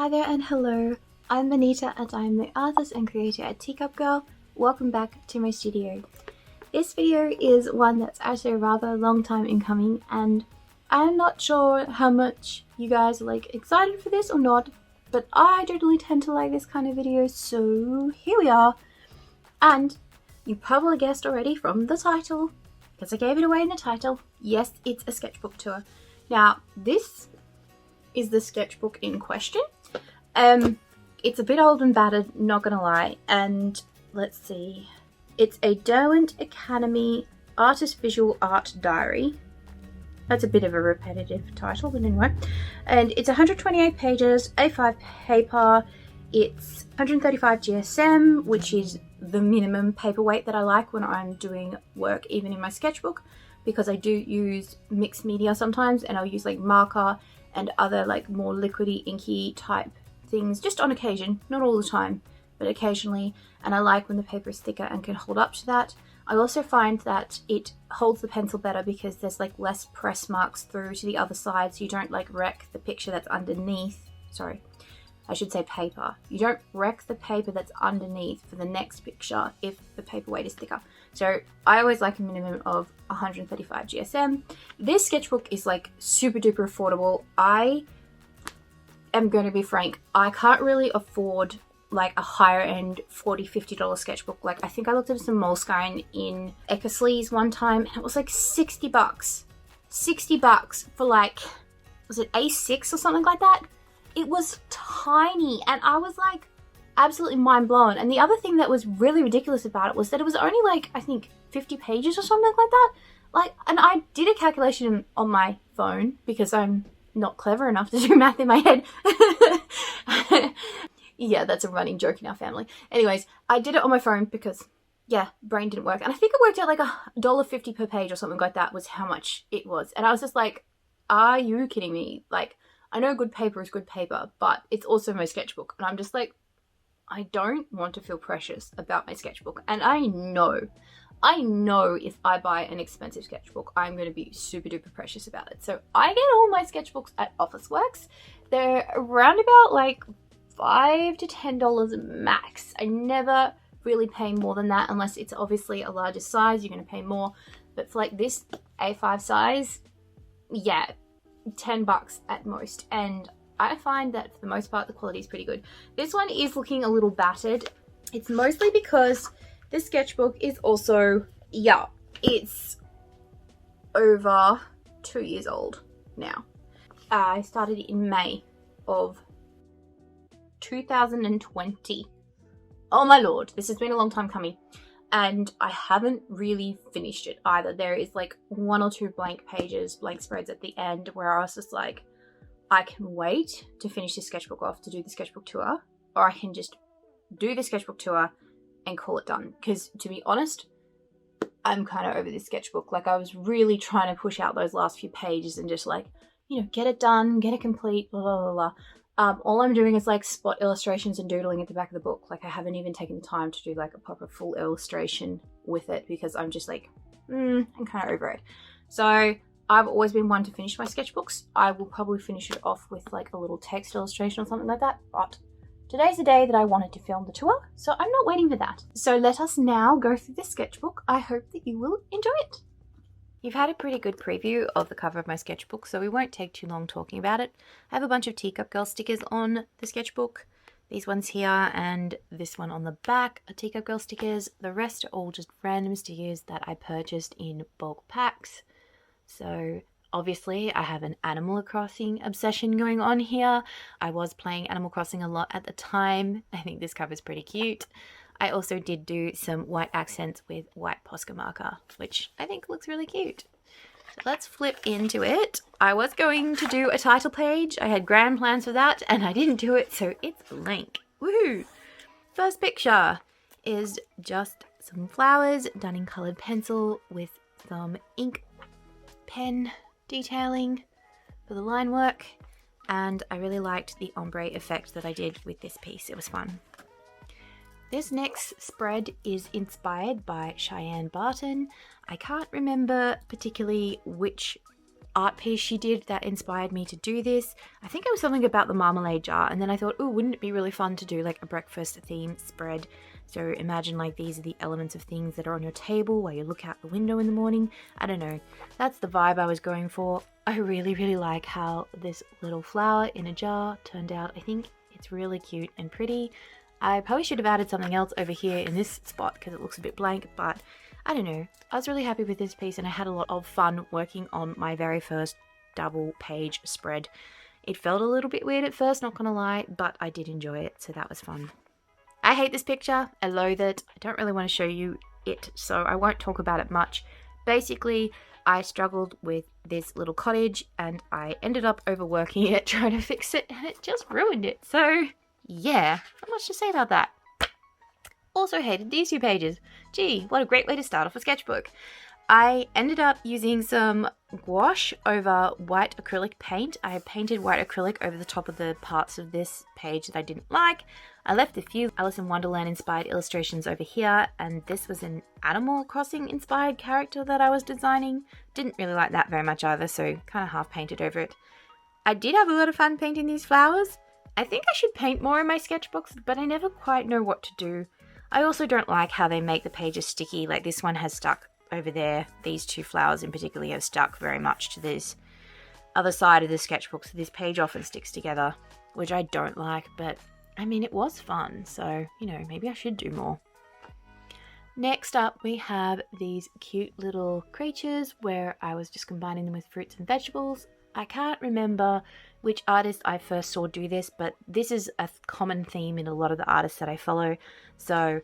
Hi there and hello, I'm Bonita and I'm the artist and creator at Teacup Girl. Welcome back to my studio. This video is one that's actually a rather long time in coming and I'm not sure how much you guys are excited for this or not, but I generally tend to like this kind of video, so here we are. And you probably guessed already from the title, because I gave it away in the title, yes, it's a sketchbook tour. Now this is the sketchbook in question. It's a bit old and battered, not gonna lie, and let's see. It's a Derwent Academy Artist Visual Art Diary. That's a bit of a repetitive title, but anyway. And it's 128 pages, A5 paper. It's 135 GSM, which is the minimum paperweight that I like when I'm doing work, even in my sketchbook, because I do use mixed media sometimes, and I'll use marker and other more liquidy, inky type things just on occasion, not all the time, but occasionally. And I like when the paper is thicker and can hold up to that. I also find that it holds the pencil better because there's less press marks through to the other side, so you don't wreck the picture that's underneath. Sorry, I should say paper. You don't wreck the paper that's underneath for the next picture if the paperweight is thicker. So I always like a minimum of 135 GSM. This sketchbook is super duper affordable. I am going to be frank, I can't really afford a higher end $40–50 sketchbook. I think I looked at some Moleskine in Eckersley's one time and it was 60 bucks. 60 bucks for was it A6 or something like that? It was tiny and I was absolutely mind blown. And the other thing that was really ridiculous about it was that it was only I think 50 pages or something like that. And I did a calculation on my phone because I'm not clever enough to do math in my head. Yeah, that's a running joke in our family. Anyways, I did it on my phone because, yeah, brain didn't work. And I think it worked out $1.50 per page or something like that was how much it was. And I was just are you kidding me? I know good paper is good paper, but it's also my sketchbook. And I'm just I don't want to feel precious about my sketchbook. And I know if I buy an expensive sketchbook, I'm going to be super duper precious about it. So I get all my sketchbooks at Officeworks. They're around about $5 to $10 max. I never really pay more than that unless it's obviously a larger size. You're going to pay more. But for this A5 size, yeah, 10 bucks at most. And I find that for the most part the quality is pretty good. This one is looking a little battered. It's mostly because this sketchbook is also, yeah, it's over 2 years old now. I started it in May of 2020. Oh my lord, this has been a long time coming and I haven't really finished it either. There is one or two blank pages, blank spreads at the end where I was just I can wait to finish this sketchbook off to do the sketchbook tour, or I can just do the sketchbook tour and call it done. Because to be honest, I'm kind of over this sketchbook. I was really trying to push out those last few pages and just get it done, get it complete, blah blah blah blah. All I'm doing is spot illustrations and doodling at the back of the book. I haven't even taken the time to do a proper full illustration with it because I'm just I'm kind of over it. So I've always been one to finish my sketchbooks. I will probably finish it off with a little text illustration or something like that, but today's the day that I wanted to film the tour, so I'm not waiting for that. So let us now go through this sketchbook. I hope that you will enjoy it. You've had a pretty good preview of the cover of my sketchbook, so we won't take too long talking about it. I have a bunch of Teacup Girl stickers on the sketchbook. These ones here and this one on the back are Teacup Girl stickers. The rest are all just random stickers that I purchased in bulk packs. So obviously I have an Animal Crossing obsession going on here. I was playing Animal Crossing a lot at the time. I think this cover is pretty cute. I also did do some white accents with white Posca marker, which I think looks really cute. So let's flip into it. I was going to do a title page. I had grand plans for that and I didn't do it, so it's blank. Woohoo! First picture is just some flowers done in coloured pencil with some ink pen detailing for the line work, and I really liked the ombre effect that I did with this piece. It was fun. This next spread is inspired by Cheyenne Barton. I can't remember particularly which art piece she did that inspired me to do this. I think it was something about the marmalade jar, and then I thought, oh, wouldn't it be really fun to do like a breakfast theme spread? So imagine like these are the elements of things that are on your table while you look out the window in the morning. I don't know, that's the vibe I was going for. I really like how this little flower in a jar turned out. I think it's really cute and pretty. I probably should have added something else over here in this spot because it looks a bit blank, but I don't know. I was really happy with this piece and I had a lot of fun working on my very first double page spread. It felt a little bit weird at first, not gonna lie, but I did enjoy it, so that was fun. I hate this picture. I loathe it. I don't really want to show you it, so I won't talk about it much. Basically, I struggled with this little cottage and I ended up overworking it trying to fix it and it just ruined it. So yeah, not much to say about that. Also hated these 2 pages. Gee, what a great way to start off a sketchbook. I ended up using some gouache over white acrylic paint. I painted white acrylic over the top of the parts of this page that I didn't like. I left a few Alice in Wonderland inspired illustrations over here, and this was an Animal Crossing inspired character that I was designing. Didn't really like that very much either, so kind of half painted over it. I did have a lot of fun painting these flowers. I think I should paint more in my sketchbooks, but I never quite know what to do. I also don't like how they make the pages sticky, like this one has stuck over there. These 2 flowers in particular have stuck very much to this other side of the sketchbook, so this page often sticks together, which I don't like, but I mean, it was fun, so, you know, maybe I should do more. Next up, we have these cute little creatures where I was just combining them with fruits and vegetables. I can't remember which artist I first saw do this, but this is a common theme in a lot of the artists that I follow, so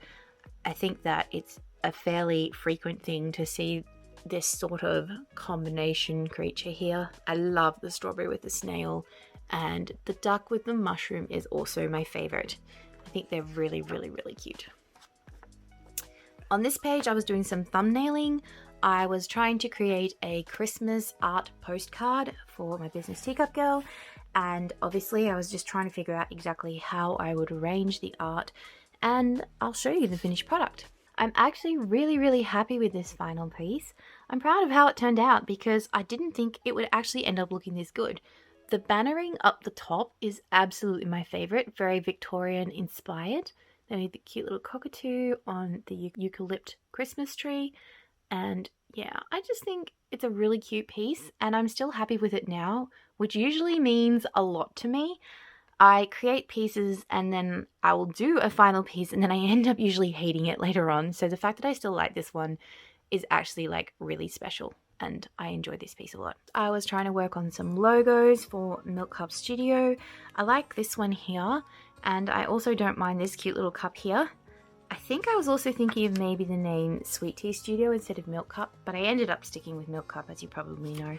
I think that it's a fairly frequent thing to see this sort of combination creature here. I love the strawberry with the snail, and the duck with the mushroom is also my favorite. I think they're really cute. On this page, I was doing some thumbnailing. I was trying to create a Christmas art postcard for my business Teacup Girl, and obviously I was just trying to figure out exactly how I would arrange the art, and I'll show you the finished product. I'm actually really happy with this final piece. I'm proud of how it turned out because I didn't think it would actually end up looking this good. The bannering up the top is absolutely my favorite, very Victorian inspired. Then we have the cute little cockatoo on the eucalypt Christmas tree. And yeah, I just think it's a really cute piece and I'm still happy with it now, which usually means a lot to me. I create pieces and then I will do a final piece and then I end up usually hating it later on. So the fact that I still like this one is actually like really special and I enjoy this piece a lot. I was trying to work on some logos for Milk Cup Studio. I like this one here and I also don't mind this cute little cup here. I think I was also thinking of maybe the name Sweet Tea Studio instead of Milk Cup, but I ended up sticking with Milk Cup, as you probably know.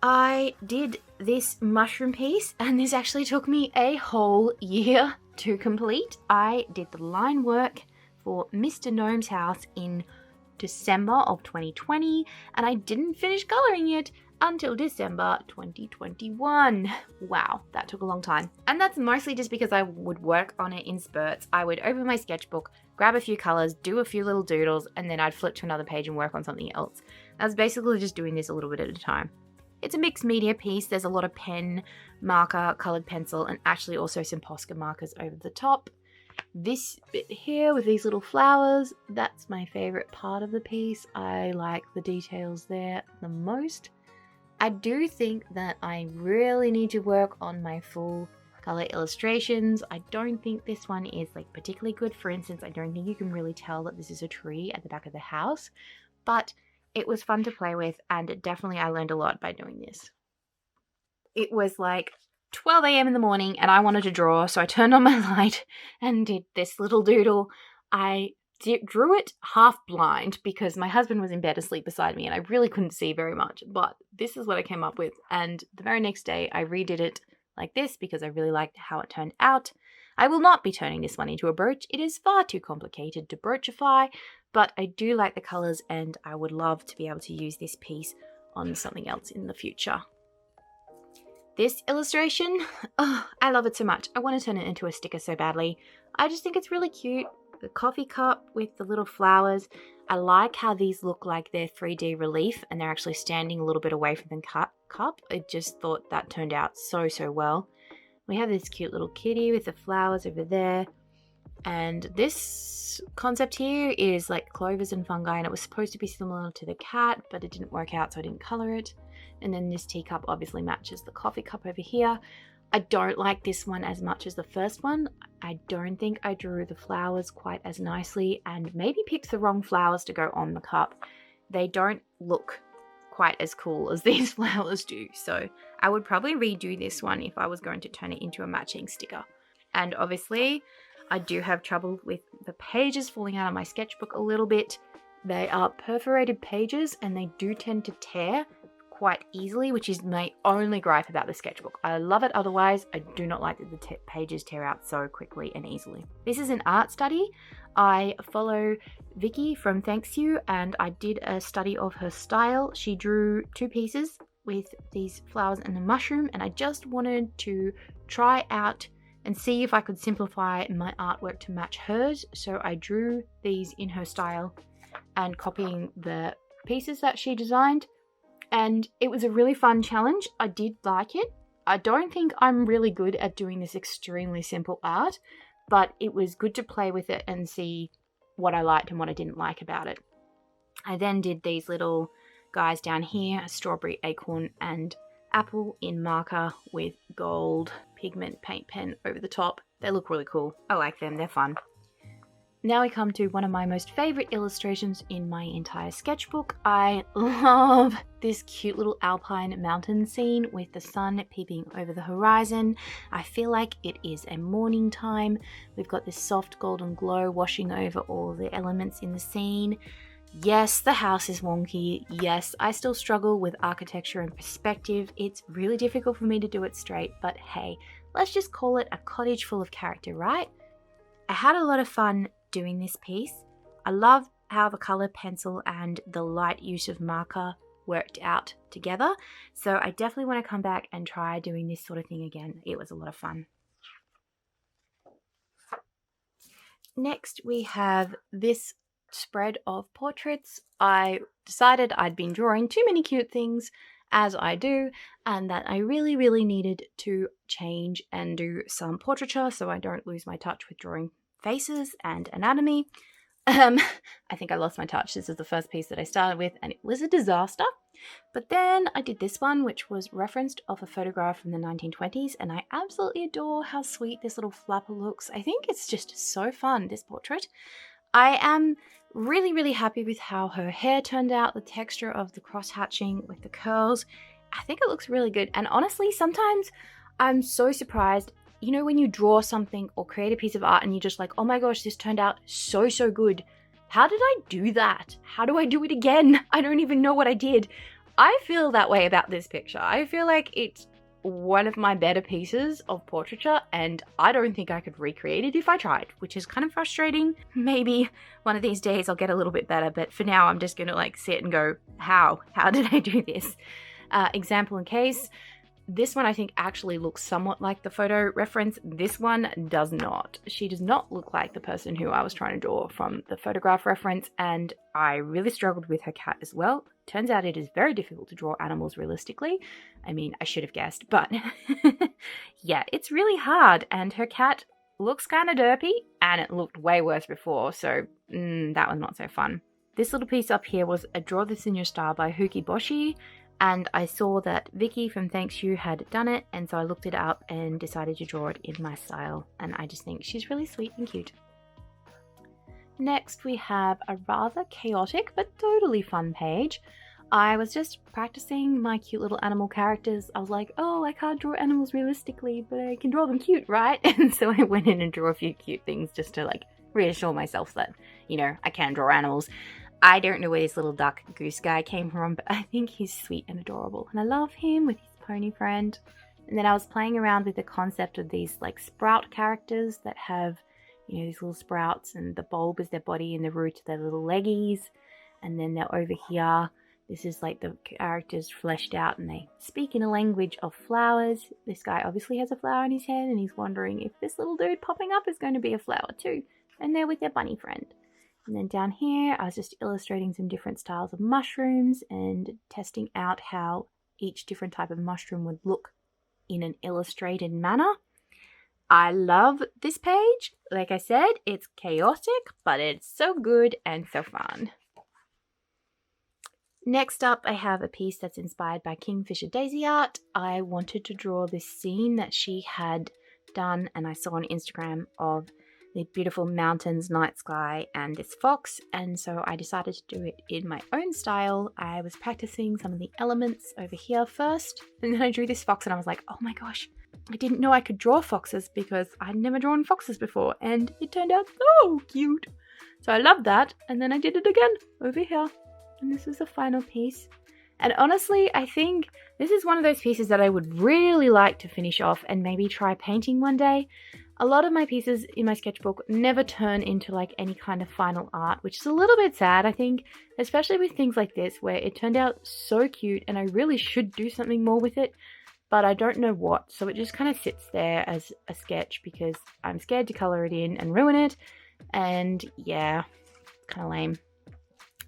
I did this mushroom piece and this actually took me a whole year to complete. I did the line work for Mr. Gnome's house in December of 2020 and I didn't finish colouring it until December 2021. Wow, that took a long time. And that's mostly just because I would work on it in spurts. I would open my sketchbook, grab a few colours, do a few little doodles, and then I'd flip to another page and work on something else. I was basically just doing this a little bit at a time. It's a mixed media piece. There's a lot of pen, marker, coloured pencil, and actually also some Posca markers over the top. This bit here with these little flowers, that's my favourite part of the piece. I like the details there the most. I do think that I really need to work on my full colour illustrations. I don't think this one is like particularly good. For instance, I don't think you can really tell that this is a tree at the back of the house, but it was fun to play with and definitely I learned a lot by doing this. It was like 12 AM in the morning and I wanted to draw, so I turned on my light and did this little doodle. I drew it half blind because my husband was in bed asleep beside me and I really couldn't see very much, but this is what I came up with. And the very next day I redid it like this because I really liked how it turned out. I will not be turning this one into a brooch. It is far too complicated to broochify, but I do like the colours and I would love to be able to use this piece on something else in the future. This illustration, oh, I love it so much. I want to turn it into a sticker so badly. I just think it's really cute. the coffee cup with the little flowers. I like how these look like they're 3D relief and they're actually standing a little bit away from the cup. I just thought that turned out so well. We have this cute little kitty with the flowers over there. And this concept here is like clovers and fungi, and it was supposed to be similar to the cat, but it didn't work out, so I didn't color it. And then this teacup obviously matches the coffee cup over here. I don't like this one as much as the first one. I don't think I drew the flowers quite as nicely and maybe picked the wrong flowers to go on the cup. They don't look quite as cool as these flowers do, so I would probably redo this one if I was going to turn it into a matching sticker. And obviously I do have trouble with the pages falling out of my sketchbook a little bit. They are perforated pages and they do tend to tear quite easily, which is my only gripe about the sketchbook. I love it otherwise. I do not like that the pages tear out so quickly and easily. This is an art study. I follow Vicky from Thanks You and I did a study of her style. She drew 2 pieces with these flowers and a mushroom, and I just wanted to try out and see if I could simplify my artwork to match hers. So I drew these in her style and copying the pieces that she designed. And it was a really fun challenge. I did like it. I don't think I'm really good at doing this extremely simple art, but it was good to play with it and see what I liked and what I didn't like about it. I then did these little guys down here, a strawberry, acorn, and apple in marker with gold pigment paint pen over the top. They look really cool. I like them, they're fun. Now we come to one of my most favorite illustrations in my entire sketchbook. I love this cute little alpine mountain scene with the sun peeping over the horizon. I feel like it is a morning time. We've got this soft golden glow washing over all the elements in the scene. Yes, the house is wonky. Yes, I still struggle with architecture and perspective. It's really difficult for me to do it straight, but hey, let's just call it a cottage full of character, right? I had a lot of fun doing this piece. I love how the color pencil and the light use of marker worked out together. So I definitely want to come back and try doing this sort of thing again. It was a lot of fun. Next, we have this spread of portraits. I decided I'd been drawing too many cute things, as I do, and that I really needed to change and do some portraiture so I don't lose my touch with drawing faces and anatomy. I think I lost my touch. This is the first piece that I started with and it was a disaster. But then I did this one, which was referenced off a photograph from the 1920s, and I absolutely adore how sweet this little flapper looks. I think it's just so fun, this portrait. I am really happy with how her hair turned out, the texture of the cross hatching with the curls. I think it looks really good. And honestly, sometimes I'm so surprised, you know, when you draw something or create a piece of art and you're just like, oh my gosh, this turned out so good. How did I do that? How do I do it again? I don't even know what I did. I feel that way about this picture. I feel like it's one of my better pieces of portraiture and I don't think I could recreate it if I tried, which is kind of frustrating. Maybe one of these days I'll get a little bit better, but for now I'm just gonna like sit and go, how did I do this? Example in case, this one I think actually looks somewhat like the photo reference. This one does not. She does not look like the person who I was trying to draw from the photograph reference, and I really struggled with her cat as well. Turns out it is very difficult to draw animals realistically. I mean, I should have guessed, but yeah, it's really hard, and her cat looks kind of derpy, and it looked way worse before, so that was not so fun. This little piece up here was a Draw This in Your Style by Huki Boshi, and I saw that Vicky from Thanks You had done it, and so I looked it up and decided to draw it in my style, and I just think she's really sweet and cute. Next we have a rather chaotic but totally fun page. I was just practicing my cute little animal characters. I was like, oh, I can't draw animals realistically, but I can draw them cute, right? And so I went in and drew a few cute things just to like reassure myself that, you know, I can draw animals. I don't know where this little duck goose guy came from, but I think he's sweet and adorable. And I love him with his pony friend. And then I was playing around with the concept of these like sprout characters that have, you know, these little sprouts, and the bulb is their body and the root are their little leggies. And then they're over here. This is like the characters fleshed out and they speak in a language of flowers. This guy obviously has a flower in his head and he's wondering if this little dude popping up is going to be a flower too. and they're with their bunny friend. And then down here, I was just illustrating some different styles of mushrooms and testing out how each different type of mushroom would look in an illustrated manner. I love this page. Like I said, it's chaotic, but it's so good and so fun. Next up, I have a piece that's inspired by Kingfisher Daisy art. I wanted to draw this scene that she had done, and I saw on Instagram of the beautiful mountains, night sky, and this fox, and so I decided to do it in my own style. I was practicing some of the elements over here first, and then I drew this fox, and I was like, oh my gosh, I didn't know I could draw foxes because I'd never drawn foxes before, and it turned out so cute. So I loved that, and then I did it again over here, and this is the final piece. And honestly, I think this is one of those pieces that I would really like to finish off and maybe try painting one day. A lot of my pieces in my sketchbook never turn into like any kind of final art, which is a little bit sad, I think, especially with things like this where it turned out so cute and I really should do something more with it, but I don't know what, so it just kind of sits there as a sketch because I'm scared to color it in and ruin it, and yeah, kind of lame.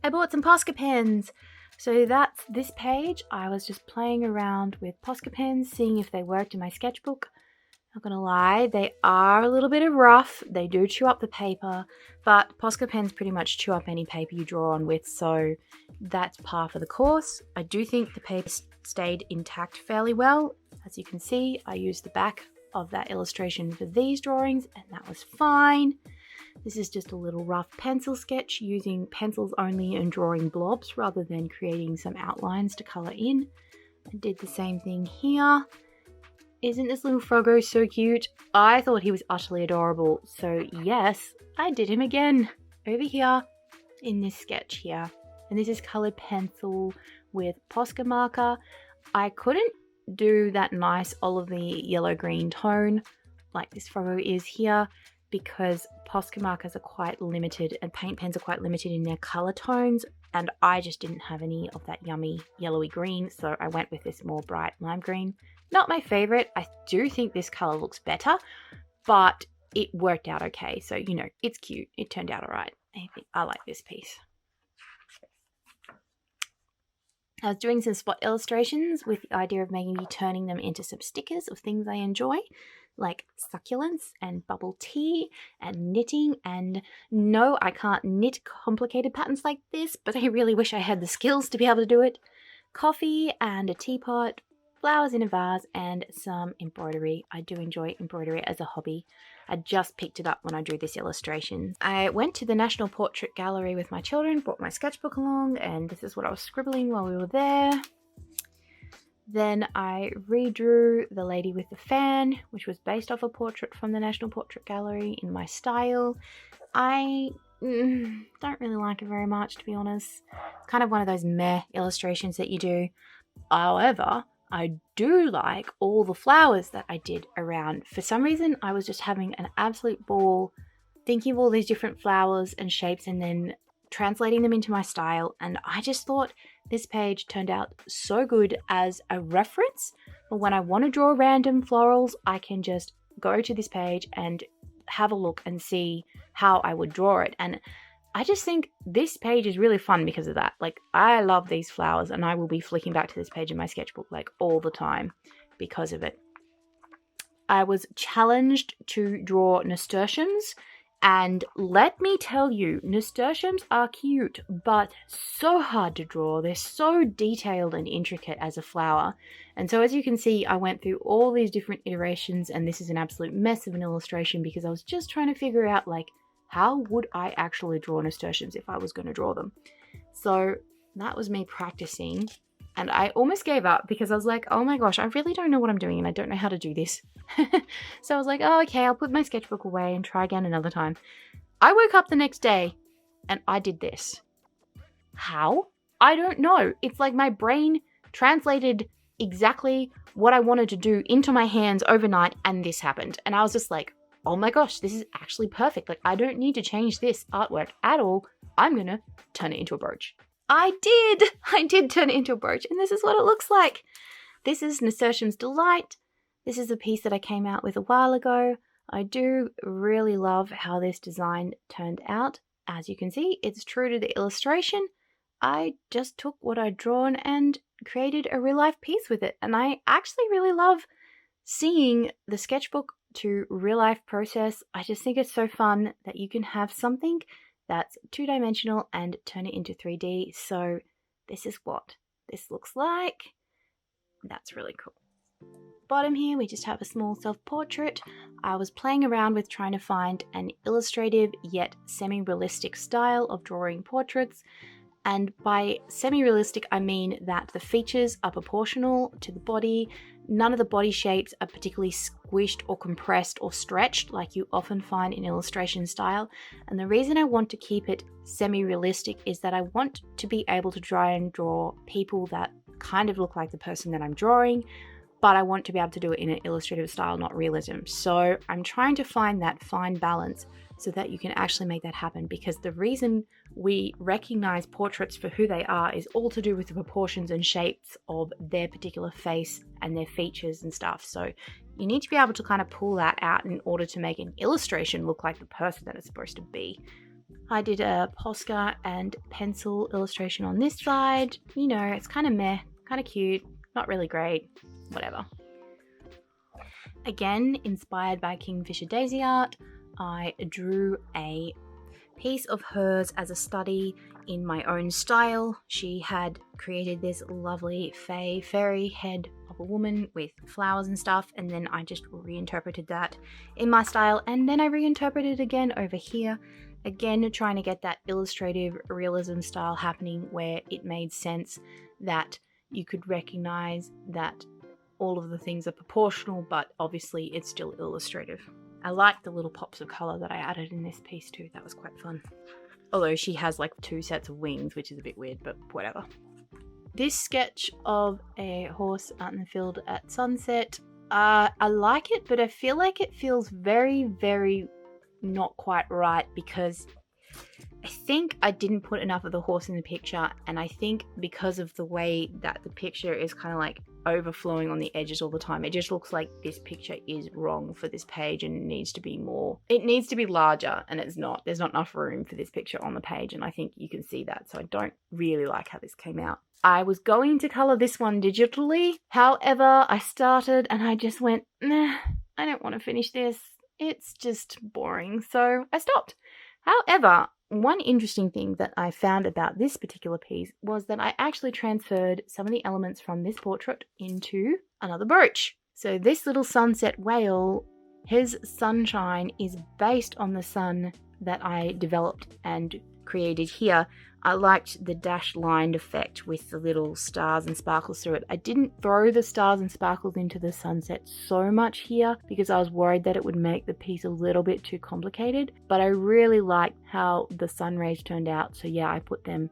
I bought some Posca pens. So that's this page. I was just playing around with Posca pens, seeing if they worked in my sketchbook. Not gonna lie, they are a little bit rough. They do chew up the paper, but Posca pens pretty much chew up any paper you draw on with, so that's par for the course. I do think the paper stayed intact fairly well. As you can see, I used the back of that illustration for these drawings, and that was fine. This is just a little rough pencil sketch using pencils only and drawing blobs rather than creating some outlines to colour in. I did the same thing here. Isn't this little froggo so cute? I thought he was utterly adorable, so yes, I did him again over here in this sketch here. And this is coloured pencil with Posca marker. I couldn't do that nice olivey yellow-green tone like this froggo is here because Posca markers are quite limited and paint pens are quite limited in their colour tones, and I just didn't have any of that yummy yellowy green, so I went with this more bright lime green. Not my favourite. I do think this colour looks better, but it worked out okay. So, you know, it's cute. It turned out alright. I like this piece. I was doing some spot illustrations with the idea of maybe turning them into some stickers of things I enjoy, like succulents and bubble tea and knitting. And no, I can't knit complicated patterns like this, but I really wish I had the skills to be able to do it. Coffee and a teapot, flowers in a vase, and some embroidery. I do enjoy embroidery as a hobby. I just picked it up when I drew this illustration. I went to the National Portrait Gallery with my children, brought my sketchbook along, and this is what I was scribbling while we were there. Then I redrew the lady with the fan, which was based off a portrait from the National Portrait Gallery in my style. I don't really like it very much, to be honest. It's kind of one of those meh illustrations that you do. However, I do like all the flowers that I did around. For some reason, I was just having an absolute ball thinking of all these different flowers and shapes and then translating them into my style, and I just thought this page turned out so good as a reference for when I want to draw random florals. I can just go to this page and have a look and see how I would draw it, and I just think this page is really fun because of that. Like, I love these flowers and I will be flicking back to this page in my sketchbook like all the time because of it. I was challenged to draw nasturtiums, and let me tell you, nasturtiums are cute, but so hard to draw. They're so detailed and intricate as a flower. And so as you can see, I went through all these different iterations, and this is an absolute mess of an illustration because I was just trying to figure out, like, how would I actually draw nasturtiums if I was going to draw them? So that was me practicing, and I almost gave up because I was like, oh my gosh, I really don't know what I'm doing and I don't know how to do this. So I was like, oh, okay, I'll put my sketchbook away and try again another time. I woke up the next day and I did this. How? I don't know. It's like my brain translated exactly what I wanted to do into my hands overnight, and this happened. And I was just like, oh my gosh, this is actually perfect. Like, I don't need to change this artwork at all. I'm gonna turn it into a brooch. I did turn it into a brooch, and this is what it looks like. This is Nasturtium's Delight. This is a piece that I came out with a while ago. I do really love how this design turned out. As you can see, it's true to the illustration. I just took what I'd drawn and created a real life piece with it. And I actually really love seeing the sketchbook to real life process. I just think it's so fun that you can have something that's 2-dimensional and turn it into 3D. So this is what this looks like. That's really cool. Bottom here we just have a small self-portrait. I was playing around with trying to find an illustrative yet semi-realistic style of drawing portraits, and by semi-realistic I mean that the features are proportional to the body. None of the body shapes are particularly squished or compressed or stretched like you often find in illustration style, and the reason I want to keep it semi-realistic is that I want to be able to try and draw people that kind of look like the person that I'm drawing, but I want to be able to do it in an illustrative style, not realism. So I'm trying to find that fine balance so that you can actually make that happen, because the reason we recognize portraits for who they are is all to do with the proportions and shapes of their particular face and their features and stuff. So you need to be able to kind of pull that out in order to make an illustration look like the person that it's supposed to be. I did a Posca and pencil illustration on this side. You know, it's kind of meh, kind of cute, not really great, whatever. Again, inspired by Kingfisher Daisy art, I drew a piece of hers as a study in my own style. She had created this lovely fairy head of a woman with flowers and stuff, and then I just reinterpreted that in my style, and then I reinterpreted it again over here. Again, trying to get that illustrative realism style happening where it made sense that you could recognize that all of the things are proportional, but obviously it's still illustrative. I like the little pops of colour that I added in this piece too. That was quite fun. Although she has like 2 sets of wings, which is a bit weird, but whatever. This sketch of a horse out in the field at sunset, I like it, but I feel like it feels very, very not quite right, because I think I didn't put enough of the horse in the picture, and I think because of the way that the picture is kind of like overflowing on the edges all the time, it just looks like this picture is wrong for this page and it needs to be more, it needs to be larger, and it's not. There's not enough room for this picture on the page, and I think you can see that, so I don't really like how this came out. I was going to colour this one digitally, however I started and I just went, nah, I don't want to finish this. It's just boring, so I stopped. However, one interesting thing that I found about this particular piece was that I actually transferred some of the elements from this portrait into another brooch. So this little sunset whale, his sunshine is based on the sun that I developed and created here. I liked the dashed line effect with the little stars and sparkles through it. I didn't throw the stars and sparkles into the sunset so much here because I was worried that it would make the piece a little bit too complicated, but I really liked how the sun rays turned out. So yeah, I put them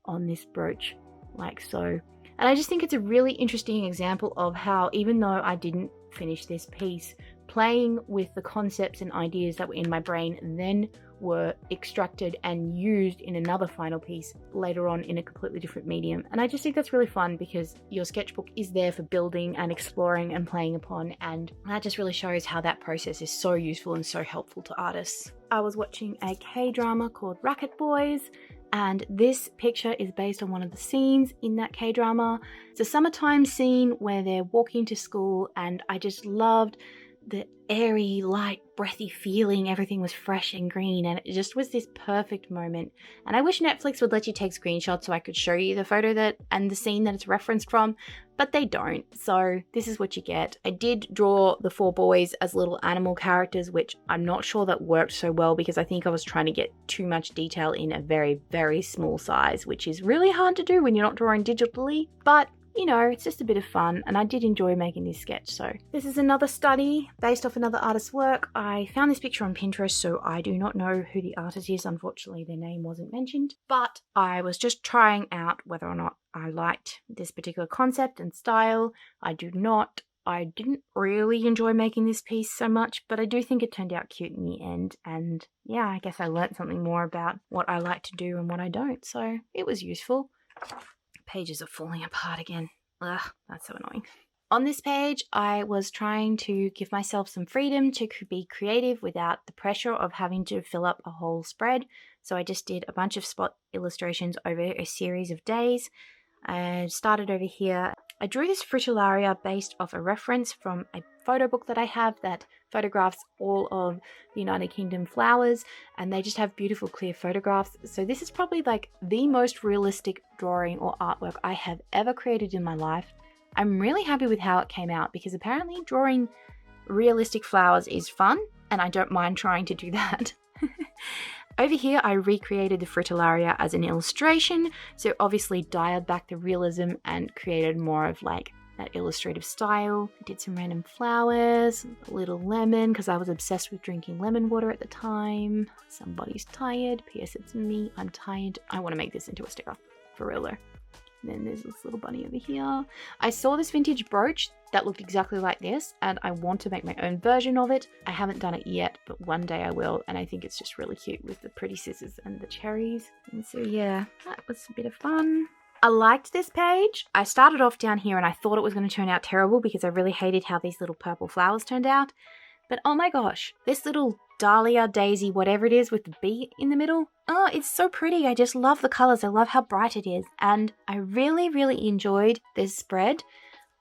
on this brooch like so. And I just think it's a really interesting example of how, even though I didn't finish this piece, playing with the concepts and ideas that were in my brain then were extracted and used in another final piece later on in a completely different medium. And I just think that's really fun because your sketchbook is there for building and exploring and playing upon, and that just really shows how that process is so useful and so helpful to artists. I was watching a K-drama called Racket Boys, and this picture is based on one of the scenes in that K-drama. It's a summertime scene where they're walking to school, and I just loved the airy, light, breathy feeling. Everything was fresh and green, and it just was this perfect moment. And I wish Netflix would let you take screenshots so I could show you the photo that and the scene that it's referenced from, but they don't. So this is what you get. I did draw the 4 boys as little animal characters, which I'm not sure that worked so well because I think I was trying to get too much detail in a very, very small size, which is really hard to do when you're not drawing digitally, but you know, it's just a bit of fun, and I did enjoy making this sketch. So this is another study based off another artist's work. I found this picture on Pinterest, so I do not know who the artist is. Unfortunately, their name wasn't mentioned, but I was just trying out whether or not I liked this particular concept and style. I didn't really enjoy making this piece so much, but I do think it turned out cute in the end. And yeah, I guess I learned something more about what I like to do and what I don't. So it was useful. Pages are falling apart again. Ugh, that's so annoying. On this page, I was trying to give myself some freedom to be creative without the pressure of having to fill up a whole spread. So I just did a bunch of spot illustrations over a series of days. I started over here. I drew this fritillaria based off a reference from a photo book that I have that photographs all of the United Kingdom flowers, and they just have beautiful clear photographs. So this is probably like the most realistic drawing or artwork I have ever created in my life. I'm really happy with how it came out because apparently drawing realistic flowers is fun, and I don't mind trying to do that. Over here, I recreated the fritillaria as an illustration, so obviously dialed back the realism and created more of like that illustrative style. I did some random flowers, a little lemon, because I was obsessed with drinking lemon water at the time. Somebody's tired. P.S. It's me. I'm tired. I want to make this into a sticker. For real though. And then there's this little bunny over here. I saw this vintage brooch that looked exactly like this, and I want to make my own version of it. I haven't done it yet, but one day I will, and I think it's just really cute with the pretty scissors and the cherries. And so yeah, that was a bit of fun. I liked this page. I started off down here and I thought it was going to turn out terrible because I really hated how these little purple flowers turned out. But oh my gosh, this little dahlia, daisy, whatever it is with the bee in the middle. Oh, it's so pretty. I just love the colors. I love how bright it is. And I really, really enjoyed this spread.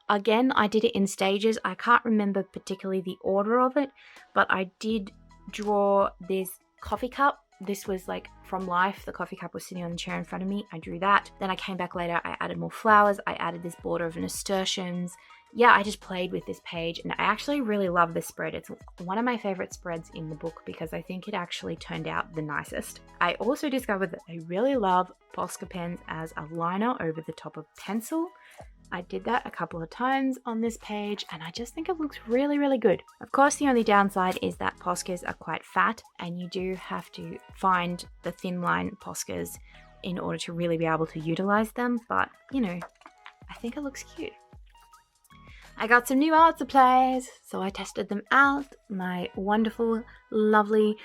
Again, I did it in stages. I can't remember particularly the order of it, but I did draw this coffee cup. This was like from life. The coffee cup was sitting on the chair in front of me. I drew that. Then I came back later. I added more flowers. I added this border of nasturtiums. Yeah, I just played with this page and I actually really love this spread. It's one of my favorite spreads in the book because I think it actually turned out the nicest. I also discovered that I really love Posca pens as a liner over the top of pencil. I did that a couple of times on this page and I just think it looks really, really good. Of course, the only downside is that Poscas are quite fat and you do have to find the thin line Poscas in order to really be able to utilize them. But, you know, I think it looks cute. I got some new art supplies, so I tested them out. My wonderful, lovely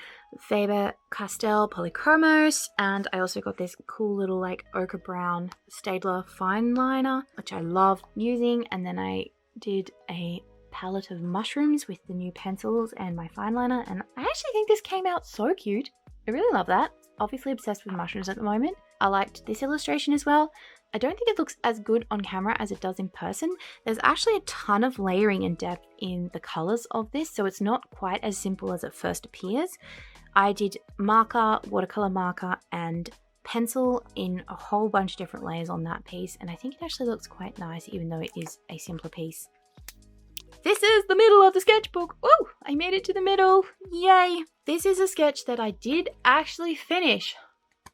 Faber-Castell Polychromos, and I also got this cool little like ochre brown Staedtler fine liner, which I love using. And then I did a palette of mushrooms with the new pencils and my fine liner, and I actually think this came out so cute. I really love that. Obviously obsessed with mushrooms at the moment. I liked this illustration as well. I don't think it looks as good on camera as it does in person. There's actually a ton of layering and depth in the colors of this, so it's not quite as simple as it first appears. I did marker, watercolor marker, and pencil in a whole bunch of different layers on that piece, and I think it actually looks quite nice even though it is a simpler piece. This is the middle of the sketchbook. Oh, I made it to the middle. Yay! This is a sketch that I did actually finish.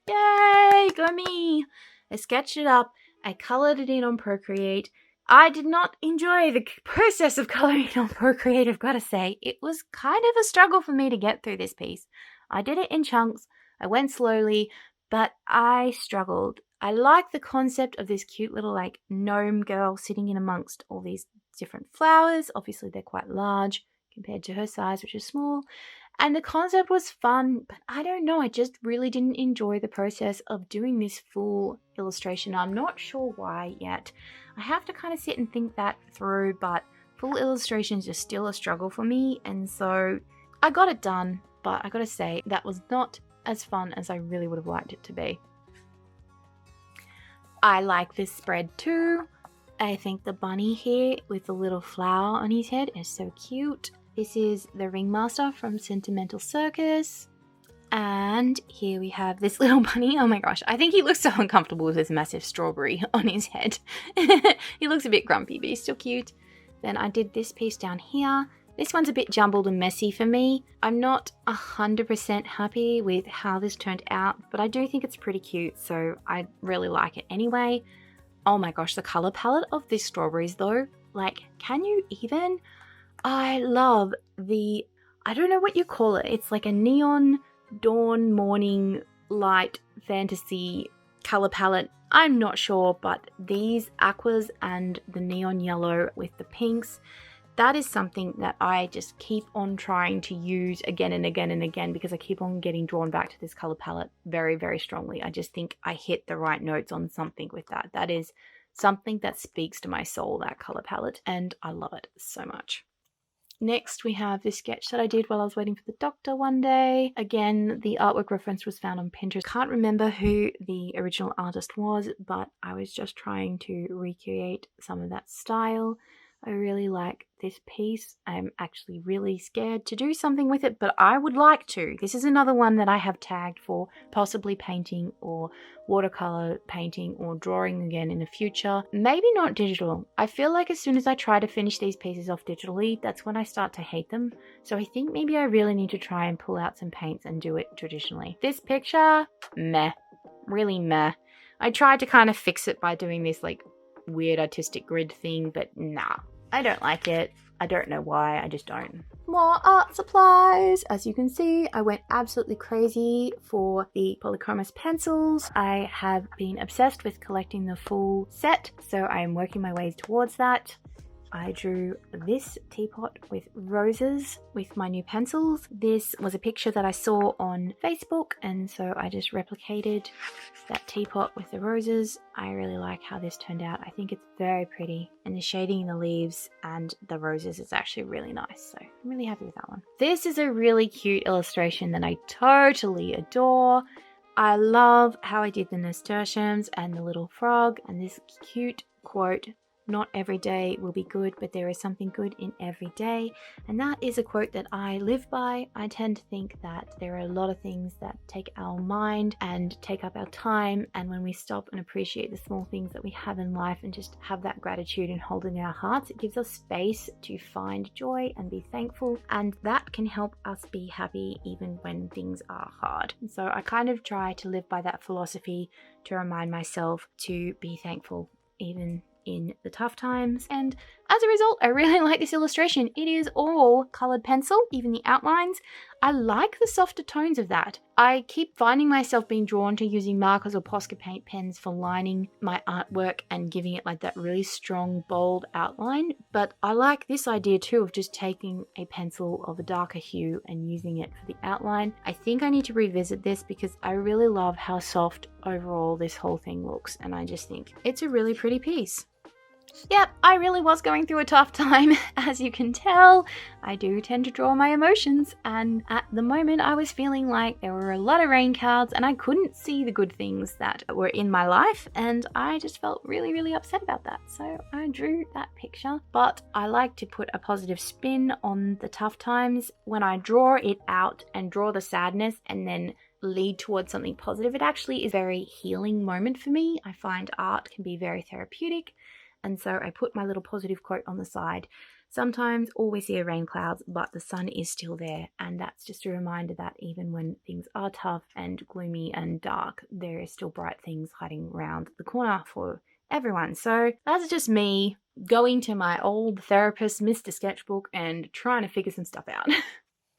Yay, go me! I sketched it up, I colored it in on Procreate. I did not enjoy the process of coloring it on Procreate, I've got to say. It was kind of a struggle for me to get through this piece. I did it in chunks, I went slowly, but I struggled. I like the concept of this cute little like gnome girl sitting in amongst all these different flowers. Obviously they're quite large compared to her size, which is small. And the concept was fun, but I don't know, I just really didn't enjoy the process of doing this full illustration. I'm not sure why yet. I have to kind of sit and think that through, but full illustrations are still a struggle for me, and so I got it done, but I gotta say, that was not as fun as I really would have liked it to be. I like this spread too. I think the bunny here with the little flower on his head is so cute. This is the Ringmaster from Sentimental Circus. And here we have this little bunny. Oh my gosh, I think he looks so uncomfortable with this massive strawberry on his head. He looks a bit grumpy, but he's still cute. Then I did this piece down here. This one's a bit jumbled and messy for me. I'm not 100% happy with how this turned out, but I do think it's pretty cute, so I really like it anyway. Oh my gosh, the color palette of these strawberries though, like, can you even? I love the, I don't know what you call it. It's like a neon dawn morning light fantasy color palette. I'm not sure, but these aquas and the neon yellow with the pinks, that is something that I just keep on trying to use again and again and again because I keep on getting drawn back to this color palette very, very strongly. I just think I hit the right notes on something with that. That is something that speaks to my soul, that color palette, and I love it so much. Next, we have this sketch that I did while I was waiting for the doctor one day. Again, the artwork reference was found on Pinterest. Can't remember who the original artist was, but I was just trying to recreate some of that style. I really like this piece. I'm actually really scared to do something with it, but I would like to. This is another one that I have tagged for possibly painting or watercolor painting or drawing again in the future. Maybe not digital. I feel like as soon as I try to finish these pieces off digitally, that's when I start to hate them. So I think maybe I really need to try and pull out some paints and do it traditionally. This picture, meh. Really meh. I tried to kind of fix it by doing this like weird artistic grid thing, but nah. I don't like it. I don't know why, I just don't. More art supplies. As you can see, I went absolutely crazy for the polychromos pencils. I have been obsessed with collecting the full set, so I am working my way towards that. I drew this teapot with roses with my new pencils. This was a picture that I saw on Facebook, and so I just replicated that teapot with the roses. I really like how this turned out. I think it's very pretty, and the shading in the leaves and the roses is actually really nice, so I'm really happy with that one. This is a really cute illustration that I totally adore. I love how I did the nasturtiums and the little frog and this cute quote, "Not every day will be good, but there is something good in every day." And that is a quote that I live by. I tend to think that there are a lot of things that take our mind and take up our time, and when we stop and appreciate the small things that we have in life and just have that gratitude and hold in our hearts, it gives us space to find joy and be thankful, and that can help us be happy even when things are hard. And so I kind of try to live by that philosophy to remind myself to be thankful even in the tough times. And as a result, I really like this illustration. It is all colored pencil, even the outlines. I like the softer tones of that. I keep finding myself being drawn to using markers or Posca paint pens for lining my artwork and giving it like that really strong, bold outline. But I like this idea too of just taking a pencil of a darker hue and using it for the outline. I think I need to revisit this because I really love how soft overall this whole thing looks, and I just think it's a really pretty piece. Yep, I really was going through a tough time, as you can tell. I do tend to draw my emotions, and at the moment I was feeling like there were a lot of rain clouds and I couldn't see the good things that were in my life, and I just felt really, really upset about that. So I drew that picture, but I like to put a positive spin on the tough times. When I draw it out and draw the sadness and then lead towards something positive, it actually is a very healing moment for me. I find art can be very therapeutic. And so I put my little positive quote on the side. Sometimes all we see are rain clouds, but the sun is still there. And that's just a reminder that even when things are tough and gloomy and dark, there is still bright things hiding around the corner for everyone. So that's just me going to my old therapist, Mr. Sketchbook, and trying to figure some stuff out.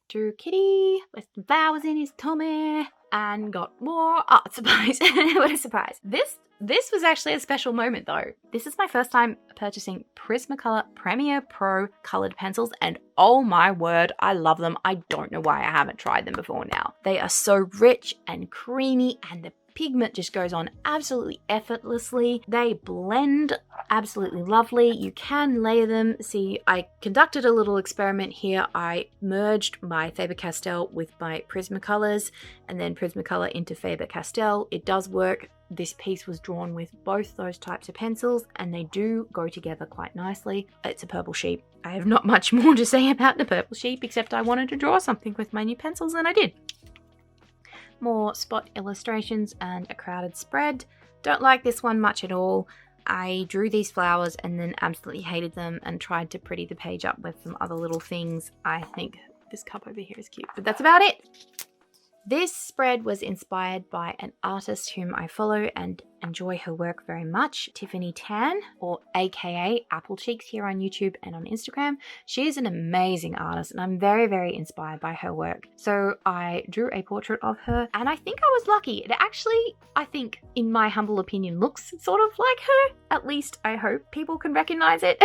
Drew Kitty with some flowers in his tummy and got more art supplies. What a surprise. This was actually a special moment though. This is my first time purchasing Prismacolor Premier Pro colored pencils, and oh my word, I love them. I don't know why I haven't tried them before now. They are so rich and creamy, and the pigment just goes on absolutely effortlessly. They blend absolutely lovely. You can layer them. See, I conducted a little experiment here. I merged my Faber-Castell with my Prismacolors and then Prismacolor into Faber-Castell. It does work. This piece was drawn with both those types of pencils and they do go together quite nicely. It's a purple sheep. I have not much more to say about the purple sheep except I wanted to draw something with my new pencils and I did. More spot illustrations and a crowded spread. Don't like this one much at all. I drew these flowers and then absolutely hated them and tried to pretty the page up with some other little things. I think this cup over here is cute, but that's about it. This spread was inspired by an artist whom I follow and enjoy her work very much, Tiffany Tan, or aka Apple Cheeks here on YouTube and on Instagram. She is an amazing artist and I'm very, very inspired by her work. So I drew a portrait of her and I think I was lucky. It actually, I think, in my humble opinion, looks sort of like her. At least I hope people can recognize it.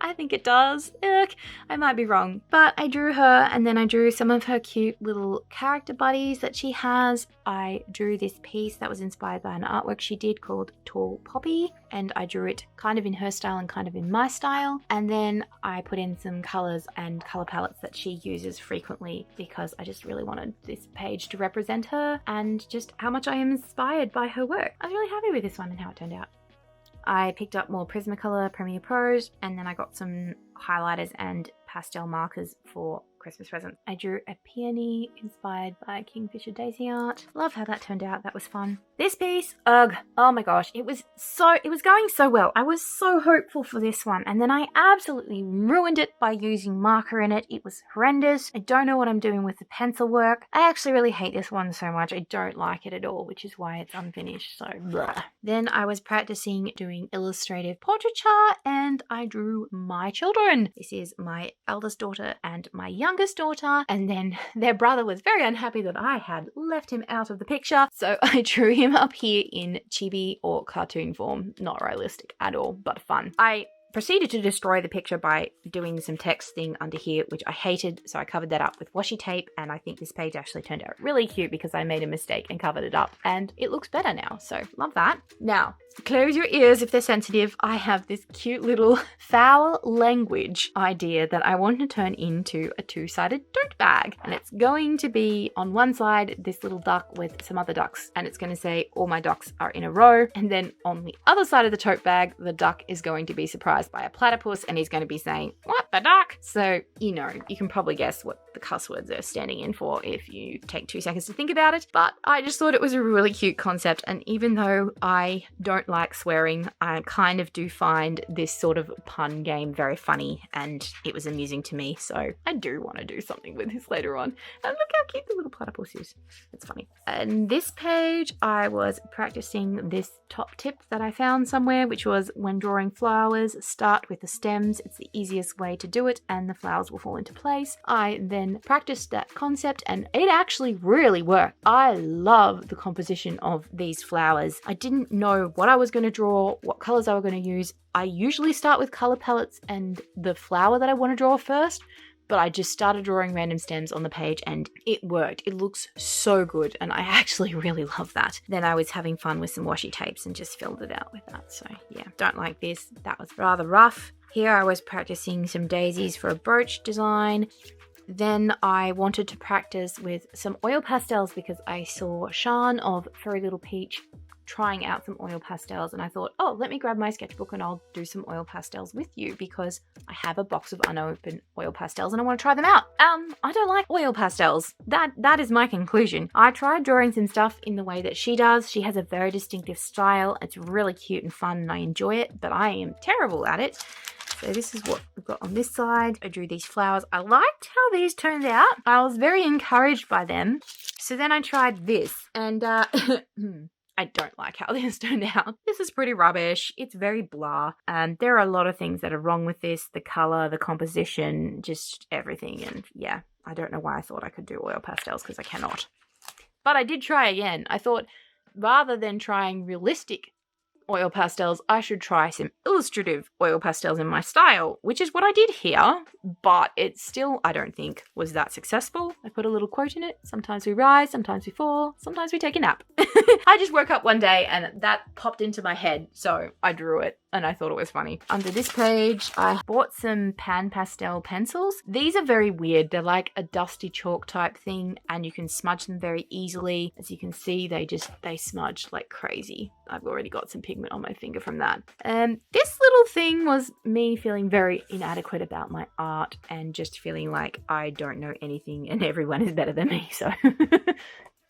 I think it does. Ugh, I might be wrong. But I drew her and then I drew some of her cute little character buddies that she has. I drew this piece that was inspired by an artwork she did called Tall Poppy, and I drew it kind of in her style and kind of in my style. And then I put in some colors and color palettes that she uses frequently because I just really wanted this page to represent her and just how much I am inspired by her work. I was really happy with this one and how it turned out. I picked up more Prismacolor Premiere Pros, and then I got some highlighters and pastel markers for Christmas presents. I drew a peony inspired by Kingfisher Daisy art. Love how that turned out. That was fun. This piece, ugh, oh my gosh, it was going so well. I was so hopeful for this one, and then I absolutely ruined it by using marker in it. It was horrendous. I don't know what I'm doing with the pencil work. I actually really hate this one so much. I don't like it at all, which is why it's unfinished, so blah. Then I was practicing doing illustrative portraiture, and I drew my children. This is my eldest daughter and my youngest daughter, and then their brother was very unhappy that I had left him out of the picture, so I drew him up here in chibi or cartoon form. Not realistic at all, but fun. I proceeded to destroy the picture by doing some texting under here, which I hated, so I covered that up with washi tape, and I think this page actually turned out really cute because I made a mistake and covered it up, and it looks better now, so love that. Now, close your ears if they're sensitive. I have this cute little foul language idea that I want to turn into a two-sided tote bag, and it's going to be on one side this little duck with some other ducks, and it's going to say all my ducks are in a row, and then on the other side of the tote bag the duck is going to be surprised by a platypus, and he's going to be saying, "What the duck?" So, you know, you can probably guess what the cuss words are standing in for if you take 2 seconds to think about it, but I just thought it was a really cute concept, and even though I don't like swearing, I kind of do find this sort of pun game very funny, and it was amusing to me, so I do want to do something with this later on. And look how cute the little platypus is. It's funny. And this page, I was practicing this top tip that I found somewhere, which was when drawing flowers, start with the stems. It's the easiest way to do it, and the flowers will fall into place. I then practiced that concept, and it actually really worked. I love the composition of these flowers. I didn't know what I was going to draw, what colors I was going to use. I usually start with color palettes and the flower that I want to draw first, but I just started drawing random stems on the page and it worked. It looks so good, and I actually really love that. Then I was having fun with some washi tapes and just filled it out with that. So yeah, don't like this. That was rather rough. Here I was practicing some daisies for a brooch design. Then I wanted to practice with some oil pastels because I saw Sean of Furry Little Peach trying out some oil pastels, and I thought, oh, let me grab my sketchbook and I'll do some oil pastels with you because I have a box of unopened oil pastels and I want to try them out. I don't like oil pastels. That is my conclusion. I tried drawing some stuff in the way that she does. She has a very distinctive style. It's really cute and fun and I enjoy it, but I am terrible at it. So this is what we've got on this side. I drew these flowers. I liked how these turned out. I was very encouraged by them. So then I tried this, and I don't like how this turned out. This is pretty rubbish. It's very blah. There are a lot of things that are wrong with this. The color, the composition, just everything. And yeah, I don't know why I thought I could do oil pastels because I cannot. But I did try again. I thought rather than trying realistic oil pastels, I should try some illustrative oil pastels in my style, which is what I did here, but it still, I don't think, was that successful. I put a little quote in it. Sometimes we rise, sometimes we fall, sometimes we take a nap. I just woke up one day and that popped into my head, so I drew it and I thought it was funny. Under this page, I bought some pan pastel pencils. These are very weird. They're like a dusty chalk type thing and you can smudge them very easily. As you can see, they smudge like crazy. I've already got some pigment on my finger from that. This little thing was me feeling very inadequate about my art and just feeling like I don't know anything and everyone is better than me, so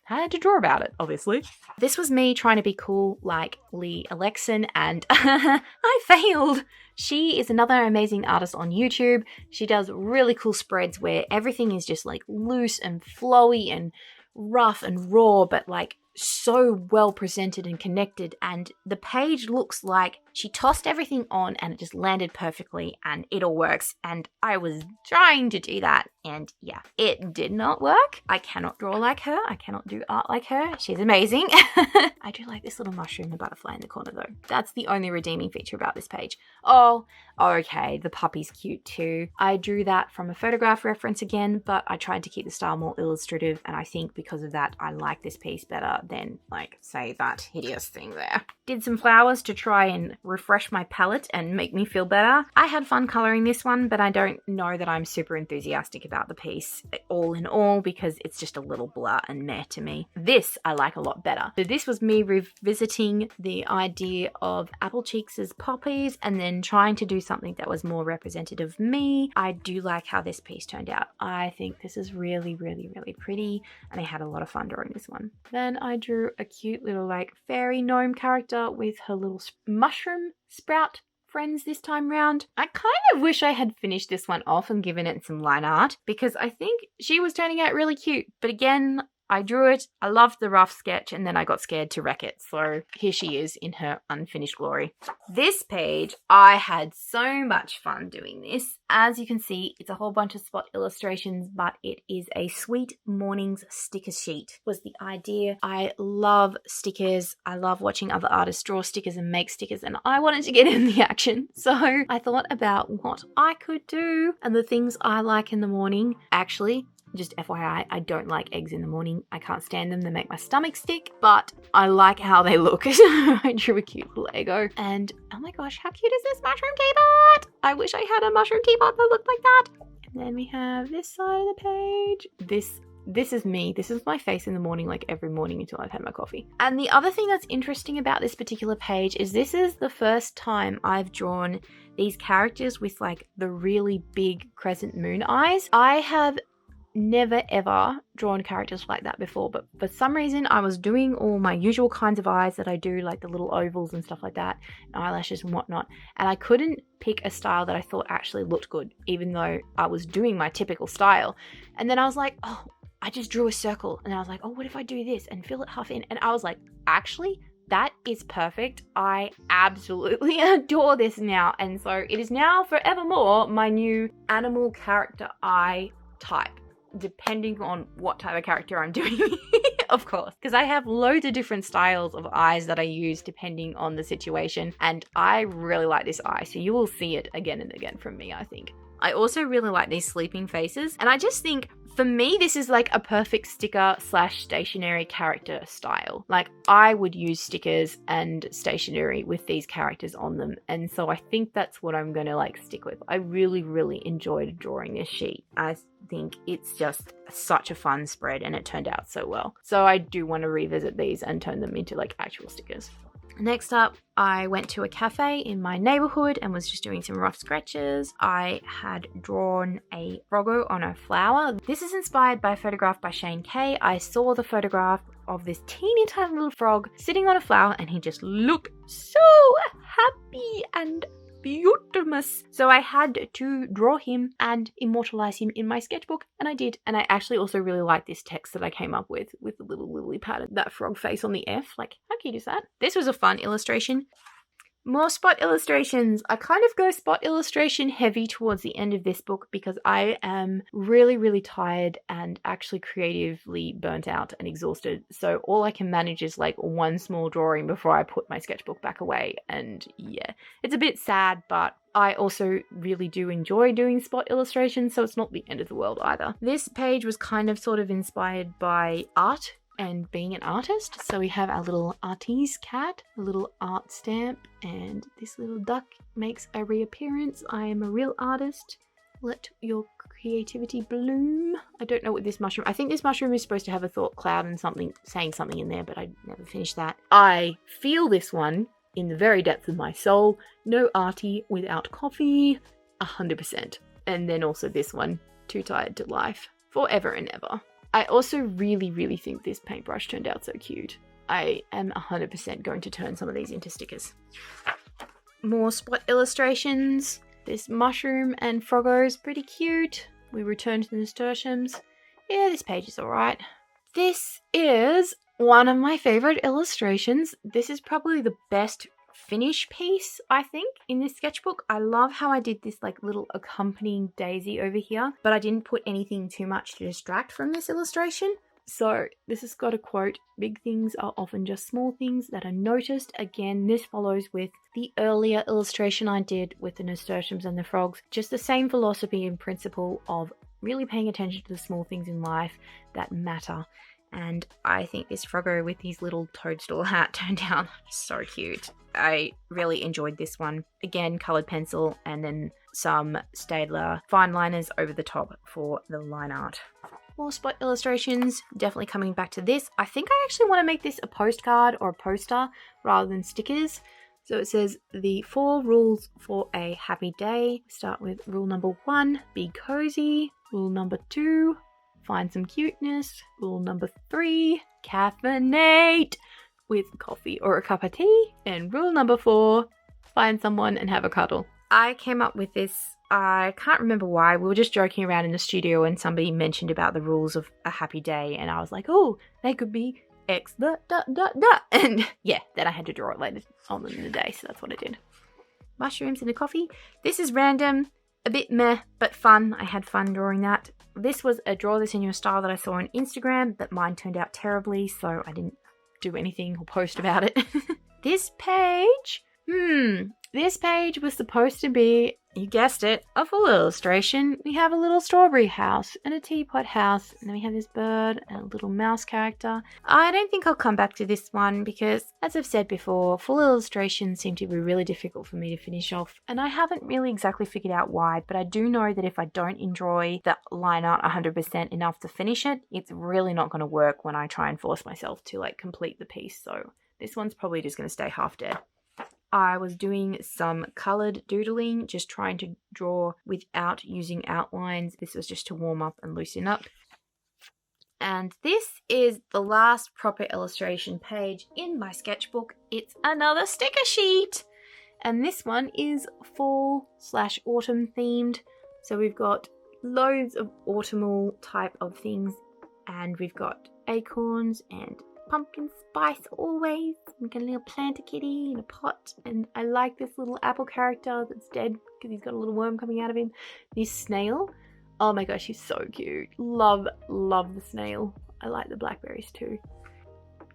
I had to draw about it, obviously. This was me trying to be cool like Lee Alexan, and I failed. She is another amazing artist on YouTube. She does really cool spreads where everything is just like loose and flowy and rough and raw, but like so well presented and connected, and the page looks like she tossed everything on and it just landed perfectly and it all works. And I was trying to do that, and yeah, it did not work. I cannot draw like her. I cannot do art like her. She's amazing. I do like this little mushroom and butterfly in the corner though. That's the only redeeming feature about this page. Oh, okay, the puppy's cute too. I drew that from a photograph reference again, but I tried to keep the style more illustrative, and I think because of that I like this piece better than, like, say, that hideous thing there. Did some flowers to try and refresh my palette and make me feel better. I had fun coloring this one, but I don't know that I'm super enthusiastic about the piece all in all, because it's just a little blah and meh to me. This I like a lot better. So this was me revisiting the idea of apple cheeks as poppies and then trying to do something that was more representative of me. I do like how this piece turned out. I think this is really, really, really pretty, and I had a lot of fun drawing this one. Then I drew a cute little, like, fairy gnome character with her little mushroom sprout friends this time round. I kind of wish I had finished this one off and given it some line art, because I think she was turning out really cute. But again, I drew it, I loved the rough sketch, and then I got scared to wreck it. So here she is in her unfinished glory. This page, I had so much fun doing this. As you can see, it's a whole bunch of spot illustrations, but it is a Sweet Mornings sticker sheet was the idea. I love stickers. I love watching other artists draw stickers and make stickers, and I wanted to get in the action. So I thought about what I could do and the things I like in the morning. Actually, just FYI, I don't like eggs in the morning. I can't stand them. They make my stomach stick, but I like how they look. I drew a cute little Eggo, and oh my gosh, how cute is this mushroom teapot? I wish I had a mushroom teapot that looked like that. And then we have this side of the page. This is me. This is my face in the morning, like every morning until I've had my coffee. And the other thing that's interesting about this particular page is this is the first time I've drawn these characters with, like, the really big crescent moon eyes. I have never ever drawn characters like that before, but for some reason I was doing all my usual kinds of eyes that I do, like the little ovals and stuff like that, and eyelashes and whatnot, and I couldn't pick a style that I thought actually looked good, even though I was doing my typical style. And then I was like, oh, I just drew a circle, and I was like, oh, what if I do this and fill it half in? And I was like, actually, that is perfect. I absolutely adore this now. And so it is now forevermore my new animal character eye type, depending on what type of character I'm doing, of course, because I have loads of different styles of eyes that I use depending on the situation, and I really like this eye, so you will see it again and again from me, I think. I also really like these sleeping faces, and I just think, for me, this is like a perfect sticker / stationery character style. Like, I would use stickers and stationery with these characters on them, and so I think that's what I'm gonna, like, stick with. I really, really enjoyed drawing this sheet. I think it's just such a fun spread, and it turned out so well. So I do want to revisit these and turn them into, like, actual stickers. Next up, I went to a cafe in my neighborhood and was just doing some rough sketches. I had drawn a froggo on a flower. This is inspired by a photograph by Shane Kay. I saw the photograph of this teeny tiny little frog sitting on a flower, and he just looked so happy and beautimous. So I had to draw him and immortalize him in my sketchbook, and I did. And I actually also really like this text that I came up with the little lily pad, that frog face on the F. Like, how cute is that? This was a fun illustration. More spot illustrations. I kind of go spot illustration heavy towards the end of this book because I am really, really tired and actually creatively burnt out and exhausted. So all I can manage is like one small drawing before I put my sketchbook back away. And yeah, it's a bit sad, but I also really do enjoy doing spot illustrations, so it's not the end of the world either. This page was kind of sort of inspired by art and being an artist. So we have our little artiste cat, a little art stamp, and this little duck makes a reappearance. I am a real artist. Let your creativity bloom. I don't know what this mushroom, I think this mushroom is supposed to have a thought cloud and something, saying something in there, but I never finished that. I feel this one in the very depth of my soul. No arty without coffee, 100%. And then also this one, too tired to life, forever and ever. I also really, really think this paintbrush turned out so cute. I am 100% going to turn some of these into stickers. More spot illustrations. This mushroom and froggo is pretty cute. We return to the nasturtiums. Yeah, this page is alright. This is One of my favorite illustrations. This is probably the best finish piece, I think, in this sketchbook. I love how I did this like little accompanying daisy over here, but I didn't put anything too much to distract from this illustration. So this has got a quote, "Big things are often just small things that are noticed." Again, this follows with the earlier illustration I did with the nasturtiums and the frogs. Just the same philosophy and principle of really paying attention to the small things in life that matter. And I think this froggo with his little toadstool hat turned out so cute. I really enjoyed this one. Again, coloured pencil and then some Staedtler fine liners over the top for the line art. More spot illustrations, definitely coming back to this. I think I actually want to make this a postcard or a poster rather than stickers. So it says the 4 rules for a happy day. Start with rule number 1, be cozy. Rule number 2, find some cuteness. Rule number 3, caffeinate with coffee or a cup of tea. And rule number 4, find someone and have a cuddle. I came up with this, I can't remember why. We were just joking around in the studio and somebody mentioned about the rules of a happy day. And I was like, oh, they could be X, and yeah, then I had to draw it later on in the day. So that's what I did. Mushrooms in a coffee. This is random, a bit meh, but fun. I had fun drawing that. This was a draw this in your style that I saw on Instagram, but mine turned out terribly, so I didn't do anything or post about it. This page, this page was supposed to be, you guessed it, a full illustration. We have a little strawberry house and a teapot house, and then we have this bird and a little mouse character. I don't think I'll come back to this one because, as I've said before, full illustrations seem to be really difficult for me to finish off, and I haven't really exactly figured out why, but I do know that if I don't enjoy the line art 100% enough to finish it, it's really not going to work when I try and force myself to like complete the piece, so this one's probably just going to stay half dead. I was doing some coloured doodling, just trying to draw without using outlines. This was just to warm up and loosen up. And this is the last proper illustration page in my sketchbook. It's another sticker sheet. And this one is fall/autumn themed. So we've got loads of autumnal type of things. And we've got acorns and pumpkin spice always. We got a little plant a kitty in a pot, and I like this little apple character that's dead because he's got a little worm coming out of him. This snail, oh my gosh, he's so cute. Love the snail. I like the blackberries too.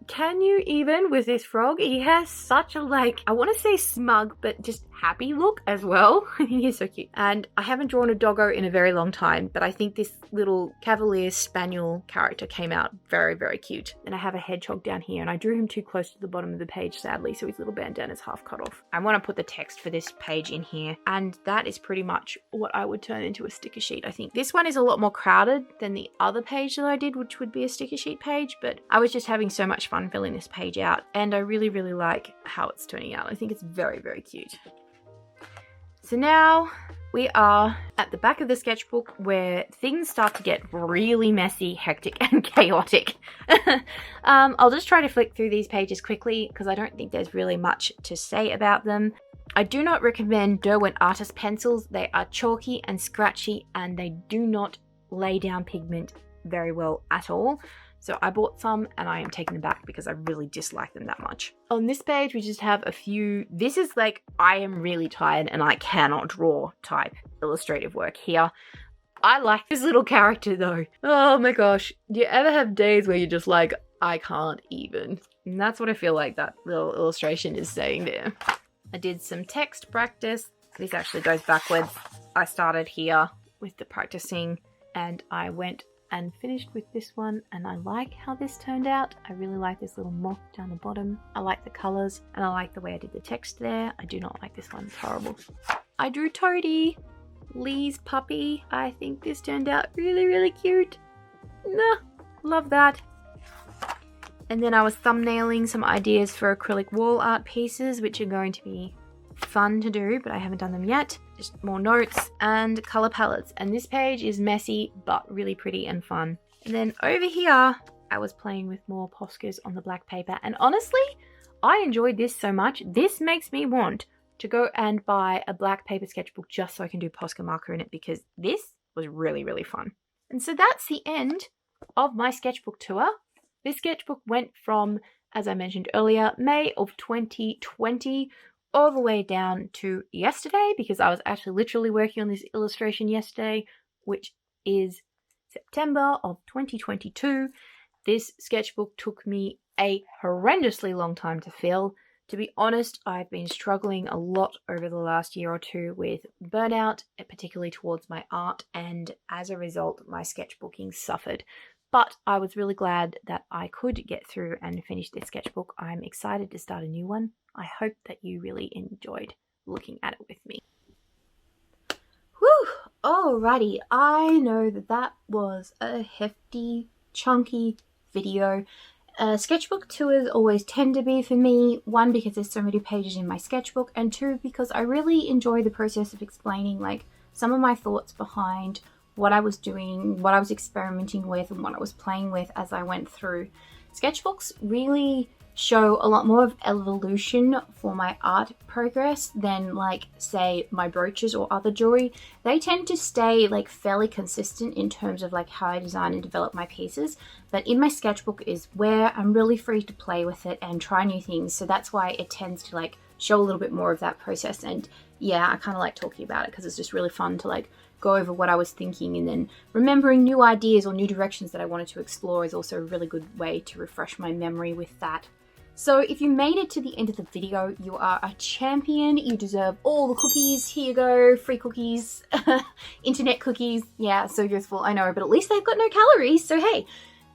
Can you even, with this frog, he has such a like, I want to say smug, but just happy look as well. He is so cute. And I haven't drawn a doggo in a very long time, but I think this little Cavalier Spaniel character came out very, very cute. And I have a hedgehog down here, and I drew him too close to the bottom of the page, sadly, so his little bandana's half cut off. I want to put the text for this page in here, and that is pretty much what I would turn into a sticker sheet, I think. This one is a lot more crowded than the other page that I did, which would be a sticker sheet page, but I was just having so much fun filling this page out, and I really, really like how it's turning out. I think it's very, very cute. So now we are at the back of the sketchbook where things start to get really messy, hectic, and chaotic. I'll just try to flick through these pages quickly because I don't think there's really much to say about them. I do not recommend Derwent Artist pencils. They are chalky and scratchy, and they do not lay down pigment very well at all. So I bought some and I am taking them back because I really dislike them that much. On this page, we just have a few, this is like, I am really tired and I cannot draw type illustrative work here. I like this little character though. Oh my gosh. Do you ever have days where you're just like, I can't even? And that's what I feel like that little illustration is saying there. I did some text practice. This actually goes backwards. I started here with the practicing and I went and finished with this one, and I like how this turned out. I really like this little moth down the bottom. I like the colours, and I like the way I did the text there. I do not like this one, it's horrible. I drew Toadie, Lee's puppy. I think this turned out really, really cute. Nah, love that. And then I was thumbnailing some ideas for acrylic wall art pieces, which are going to be fun to do, but I haven't done them yet. Just more notes and color palettes, and this page is messy but really pretty and fun. And then over here I was playing with more Poscas on the black paper, and honestly I enjoyed this so much. This makes me want to go and buy a black paper sketchbook just so I can do Posca marker in it, because this was really, really fun. And so that's the end of my sketchbook tour. This sketchbook went from, as I mentioned earlier, May of 2020 all the way down to yesterday, because I was actually literally working on this illustration yesterday, which is September of 2022. This sketchbook took me a horrendously long time to fill. To be honest, I've been struggling a lot over the last year or two with burnout, particularly towards my art, and as a result, my sketchbooking suffered. But I was really glad that I could get through and finish this sketchbook. I'm excited to start a new one. I hope that you really enjoyed looking at it with me. Whew! Alrighty, I know that was a hefty, chunky video. Sketchbook tours always tend to be for me, one, because there's so many pages in my sketchbook, and two, because I really enjoy the process of explaining like some of my thoughts behind what I was doing, what I was experimenting with, and what I was playing with as I went through. Sketchbooks really show a lot more of evolution for my art progress than like say my brooches or other jewelry. They tend to stay like fairly consistent in terms of like how I design and develop my pieces, but in my sketchbook is where I'm really free to play with it and try new things, so that's why it tends to like show a little bit more of that process. And yeah, I kind of like talking about it because it's just really fun to like go over what I was thinking, and then remembering new ideas or new directions that I wanted to explore is also a really good way to refresh my memory with that. So if you made it to the end of the video, you are a champion. You deserve all the cookies. Here you go, free cookies, internet cookies. Yeah, so useful, I know, but at least they've got no calories, so hey.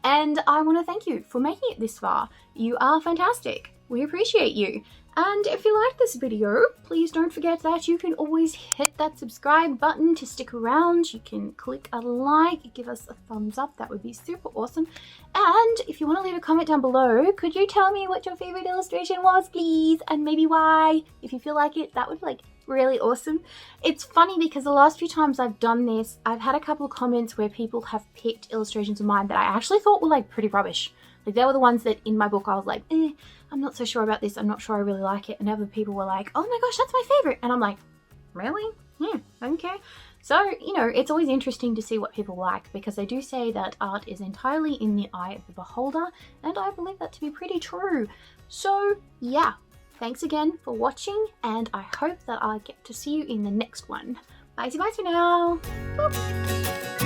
And I want to thank you for making it this far. You are fantastic. We appreciate you. And if you like this video, please don't forget that you can always hit that subscribe button to stick around. You can click a like, give us a thumbs up, that would be super awesome. And if you want to leave a comment down below, could you tell me what your favorite illustration was, please? And maybe why? If you feel like it, that would be like really awesome. It's funny because the last few times I've done this, I've had a couple of comments where people have picked illustrations of mine that I actually thought were like pretty rubbish. Like they were the ones that in my book I was like, I'm not so sure about this, I'm not sure I really like it. And other people were like, oh my gosh, that's my favorite. And I'm like, really? Yeah, okay. So, you know, it's always interesting to see what people like, because they do say that art is entirely in the eye of the beholder, and I believe that to be pretty true. So, yeah, thanks again for watching, and I hope that I get to see you in the next one. Bye for now. Boop.